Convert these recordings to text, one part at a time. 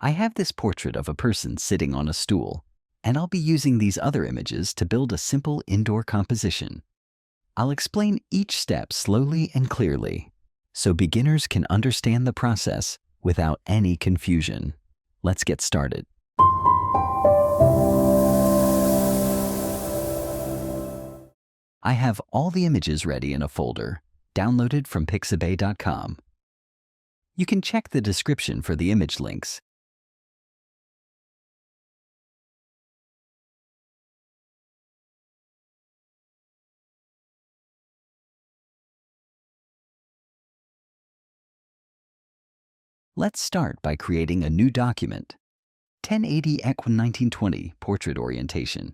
I have this portrait of a person sitting on a stool, and I'll be using these other images to build a simple indoor composition. I'll explain each step slowly and clearly, so beginners can understand the process without any confusion. Let's get started. I have all the images ready in a folder, downloaded from Pixabay.com. You can check the description for the image links. Let's start by creating a new document, 1080 x 1920 Portrait Orientation.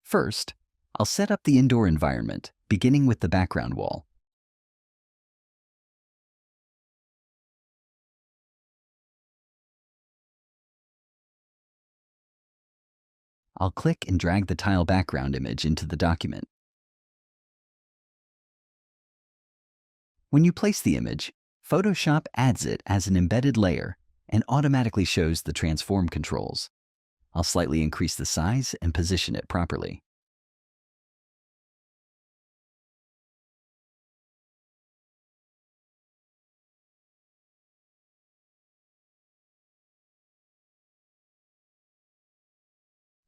First, I'll set up the indoor environment, beginning with the background wall. I'll click and drag the tile background image into the document. When you place the image, Photoshop adds it as an embedded layer and automatically shows the transform controls. I'll slightly increase the size and position it properly.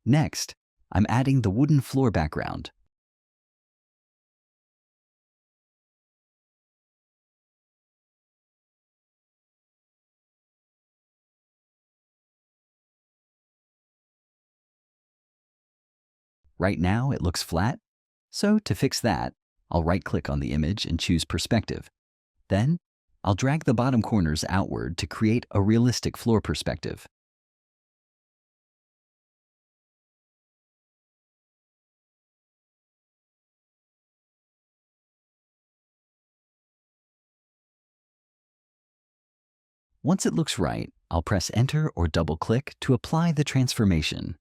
Next, I'm adding the wooden floor background. Right now it looks flat, so to fix that, I'll right-click on the image and choose Perspective. Then, I'll drag the bottom corners outward to create a realistic floor perspective. Once it looks right, I'll press Enter or double-click to apply the transformation.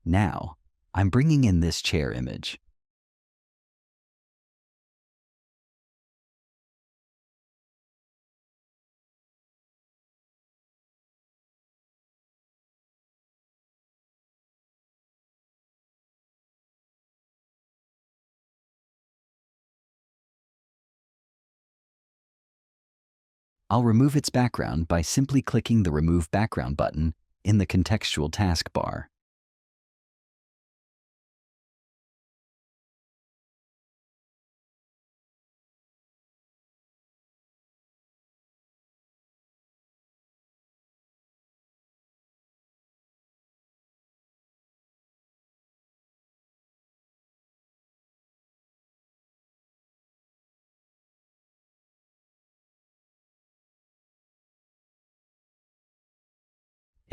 Now, I'm bringing in this chair image. I'll remove its background by simply clicking the Remove Background button in the contextual taskbar.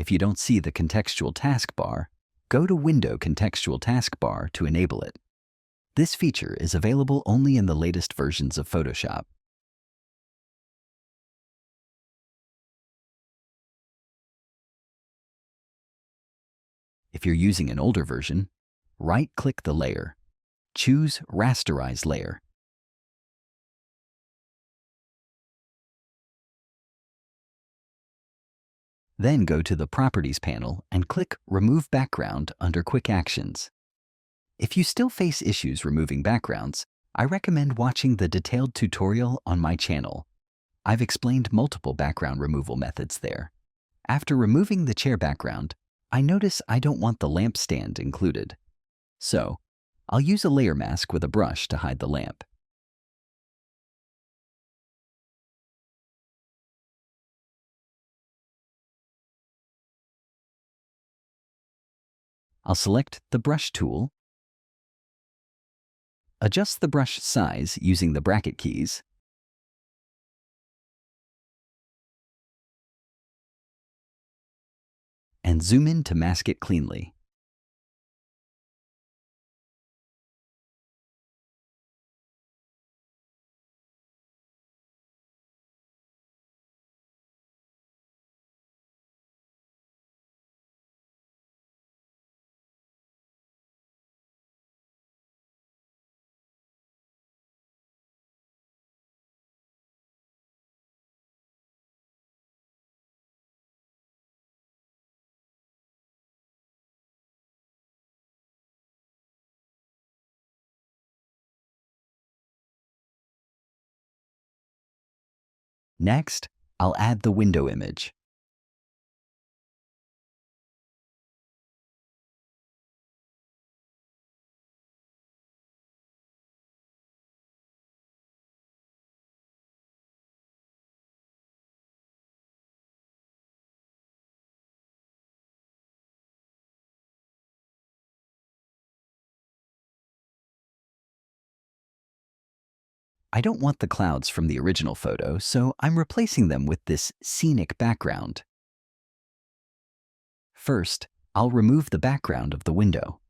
If you don't see the contextual taskbar, go to Window Contextual Taskbar to enable it. This feature is available only in the latest versions of Photoshop. If you're using an older version, right-click the layer. Choose Rasterize Layer. Then go to the Properties panel and click Remove Background under Quick Actions. If you still face issues removing backgrounds, I recommend watching the detailed tutorial on my channel. I've explained multiple background removal methods there. After removing the chair background, I notice I don't want the lamp stand included. So, I'll use a layer mask with a brush to hide the lamp. I'll select the Brush tool, adjust the brush size using the bracket keys, and zoom in to mask it cleanly. Next, I'll add the window image. I don't want the clouds from the original photo, so I'm replacing them with this scenic background. First, I'll remove the background of the window.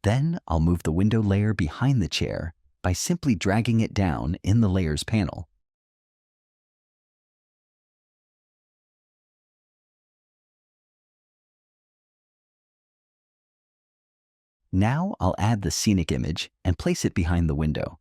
Then I'll move the window layer behind the chair by simply dragging it down in the Layers panel. Now I'll add the scenic image and place it behind the window.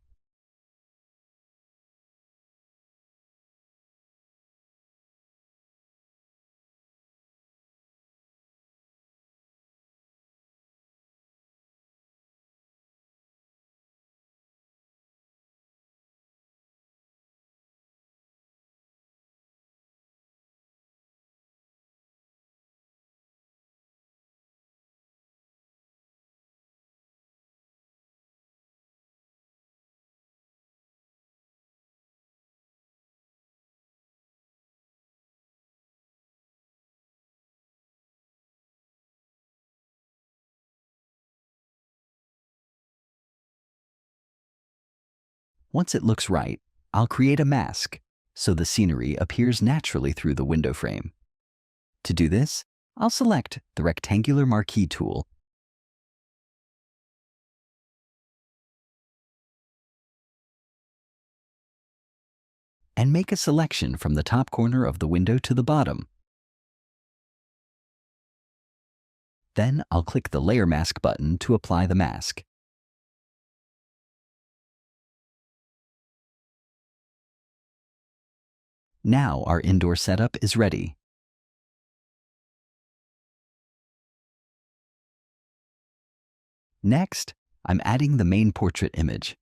Once it looks right, I'll create a mask so the scenery appears naturally through the window frame. To do this, I'll select the rectangular marquee tool and make a selection from the top corner of the window to the bottom. Then I'll click the Layer Mask button to apply the mask. Now our indoor setup is ready. Next, I'm adding the main portrait image.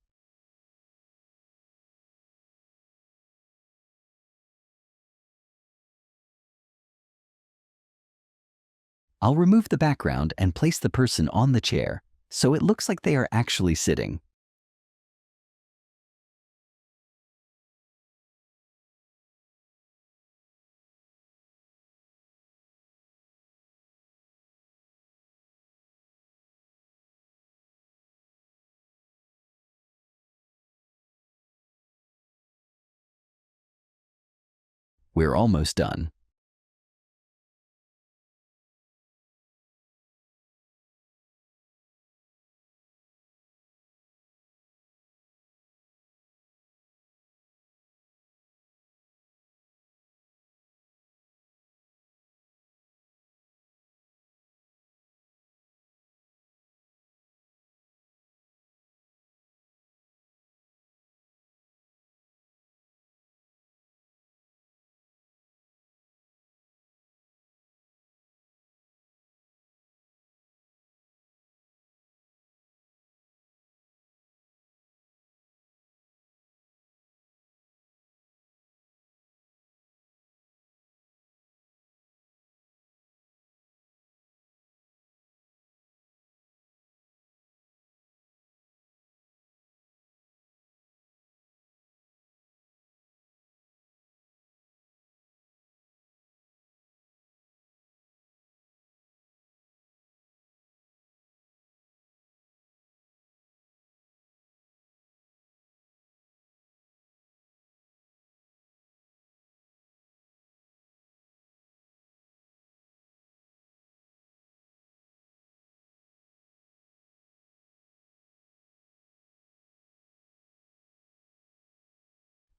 I'll remove the background and place the person on the chair so it looks like they are actually sitting. We're almost done.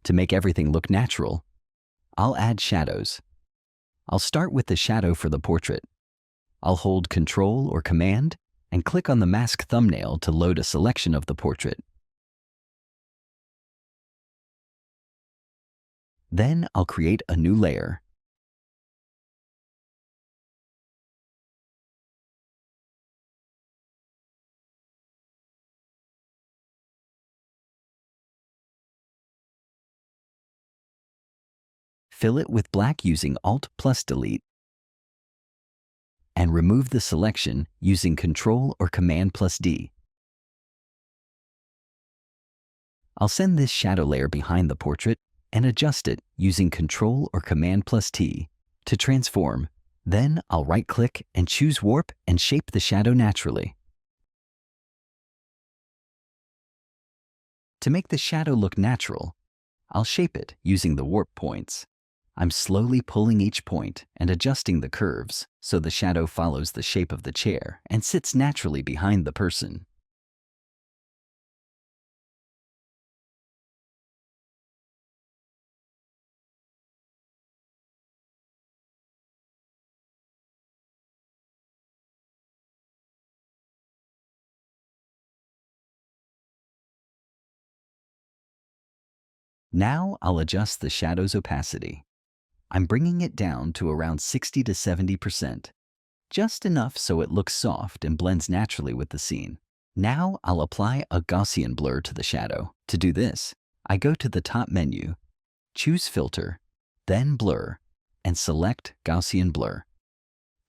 To make everything look natural, I'll add shadows. I'll start with the shadow for the portrait. I'll hold Control or Command and click on the mask thumbnail to load a selection of the portrait. Then I'll create a new layer. Fill it with black using Alt plus Delete, and remove the selection using Ctrl or Command plus D. I'll send this shadow layer behind the portrait and adjust it using Ctrl or Command plus T to transform. Then I'll right-click and choose Warp and shape the shadow naturally. To make the shadow look natural, I'll shape it using the warp points. I'm slowly pulling each point and adjusting the curves so the shadow follows the shape of the chair and sits naturally behind the person. Now I'll adjust the shadow's opacity. I'm bringing it down to around 60 to 70%, just enough so it looks soft and blends naturally with the scene. Now I'll apply a Gaussian blur to the shadow. To do this, I go to the top menu, choose Filter, then Blur, and select Gaussian Blur.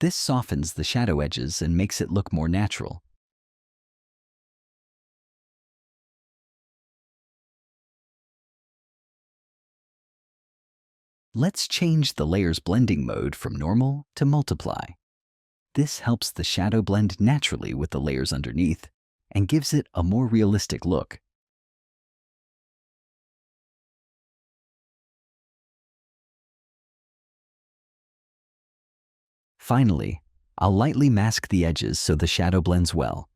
This softens the shadow edges and makes it look more natural. Let's change the layer's blending mode from normal to multiply. This helps the shadow blend naturally with the layers underneath and gives it a more realistic look. Finally, I'll lightly mask the edges so the shadow blends well.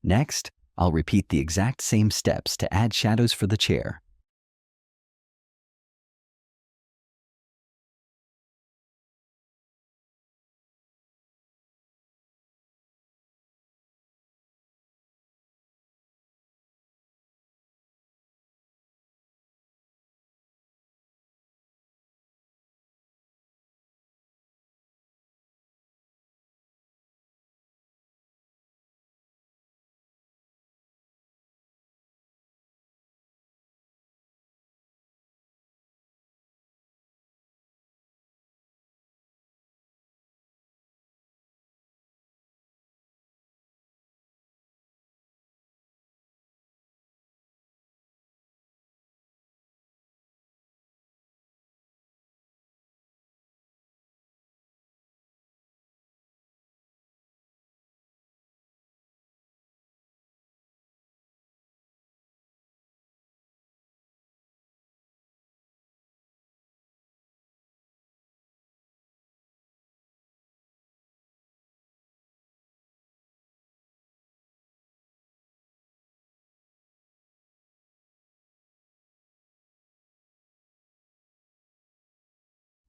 Next, I'll repeat the exact same steps to add shadows for the chair.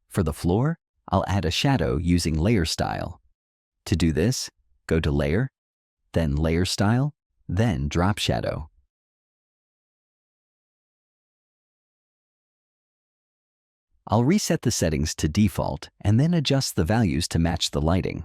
For the floor, I'll add a shadow using Layer Style. To do this, go to Layer, then Layer Style, then Drop Shadow. I'll reset the settings to default and then adjust the values to match the lighting.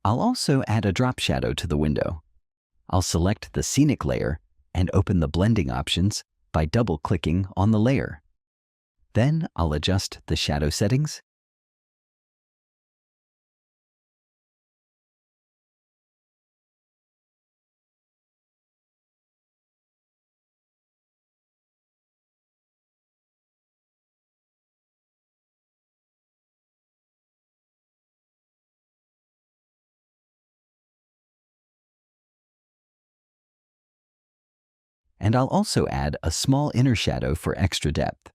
I'll also add a drop shadow to the window. I'll select the scenic layer and open the blending options by double-clicking on the layer. Then I'll adjust the shadow settings, and I'll also add a small inner shadow for extra depth.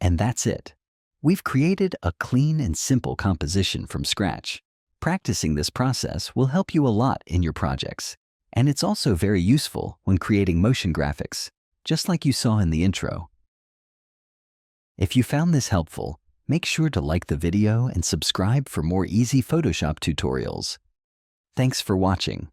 And that's it. We've created a clean and simple composition from scratch. Practicing this process will help you a lot in your projects. And it's also very useful when creating motion graphics, just like you saw in the intro. If you found this helpful, make sure to like the video and subscribe for more easy Photoshop tutorials. Thanks for watching.